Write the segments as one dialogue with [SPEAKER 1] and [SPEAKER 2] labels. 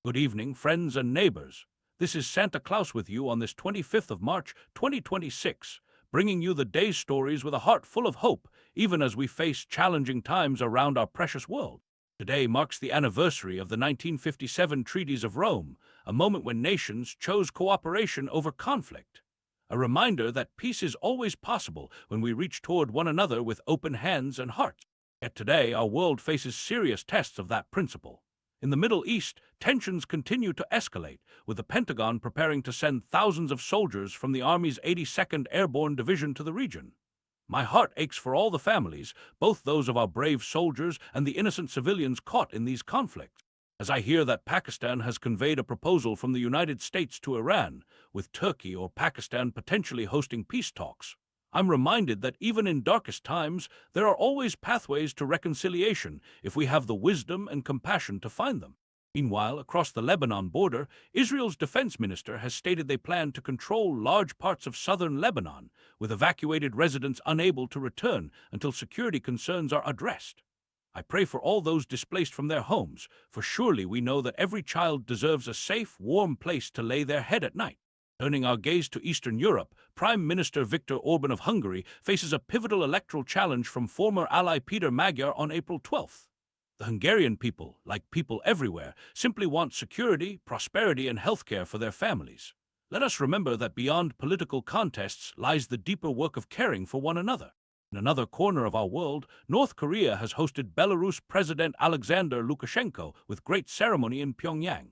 [SPEAKER 1] Good evening, friends and neighbors. This is Santa Claus with you on this 25th of March, 2026, bringing you the day's stories with a heart full of hope, even as we face challenging times around our precious world. Today marks the anniversary of the 1957 Treaties of Rome, a moment when nations chose cooperation over conflict. A reminder that peace is always possible when we reach toward one another with open hands and hearts. Yet today, our world faces serious tests of that principle. In the Middle East, tensions continue to escalate, with the Pentagon preparing to send thousands of soldiers from the Army's 82nd Airborne Division to the region. My heart aches for all the families, both those of our brave soldiers and the innocent civilians caught in these conflicts. As I hear that Pakistan has conveyed a proposal from the United States to Iran, with Turkey or Pakistan potentially hosting peace talks, I'm reminded that even in darkest times, there are always pathways to reconciliation if we have the wisdom and compassion to find them. Meanwhile, across the Lebanon border, Israel's defense minister has stated they plan to control large parts of southern Lebanon, with evacuated residents unable to return until security concerns are addressed. I pray for all those displaced from their homes, for surely we know that every child deserves a safe, warm place to lay their head at night. Turning our gaze to Eastern Europe, Prime Minister Viktor Orban of Hungary faces a pivotal electoral challenge from former ally Peter Magyar on April 12th. The Hungarian people, like people everywhere, simply want security, prosperity, and healthcare for their families. Let us remember that beyond political contests lies the deeper work of caring for one another. In another corner of our world, North Korea has hosted Belarus President Alexander Lukashenko with great ceremony in Pyongyang.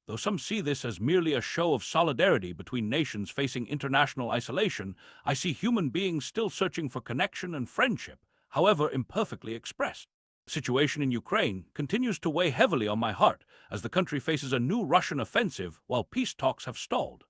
[SPEAKER 1] Though some see this as merely a show of solidarity between nations facing international isolation, I see human beings still searching for connection and friendship, however imperfectly expressed. The situation in Ukraine continues to weigh heavily on my heart as the country faces a new Russian offensive while peace talks have stalled.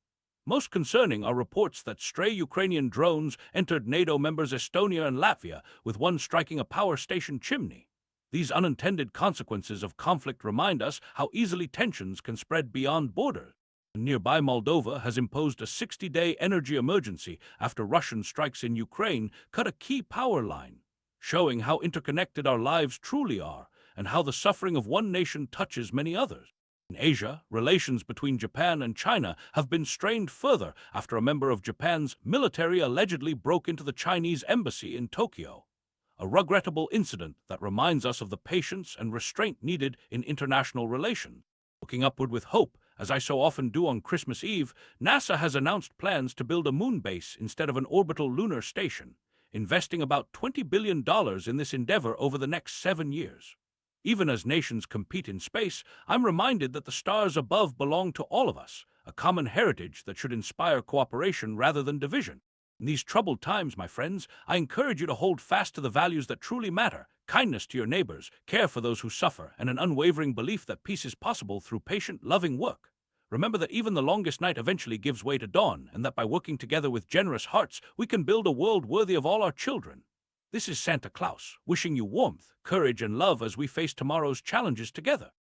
[SPEAKER 1] Most concerning are reports that stray Ukrainian drones entered NATO members Estonia and Latvia, with one striking a power station chimney. These unintended consequences of conflict remind us how easily tensions can spread beyond borders. Nearby Moldova has imposed a 60-day energy emergency after Russian strikes in Ukraine cut a key power line, showing how interconnected our lives truly are and how the suffering of one nation touches many others. In Asia, relations between Japan and China have been strained further after a member of Japan's military allegedly broke into the Chinese embassy in Tokyo. A regrettable incident that reminds us of the patience and restraint needed in international relations. Looking upward with hope, as I so often do on Christmas Eve, NASA has announced plans to build a moon base instead of an orbital lunar station, investing about $20 billion in this endeavor over the next 7 years. Even as nations compete in space, I'm reminded that the stars above belong to all of us, a common heritage that should inspire cooperation rather than division. In these troubled times, my friends, I encourage you to hold fast to the values that truly matter: kindness to your neighbors, care for those who suffer, and an unwavering belief that peace is possible through patient, loving work. Remember that even the longest night eventually gives way to dawn, and that by working together with generous hearts, we can build a world worthy of all our children. This is Santa Claus, wishing you warmth, courage, and love as we face tomorrow's challenges together.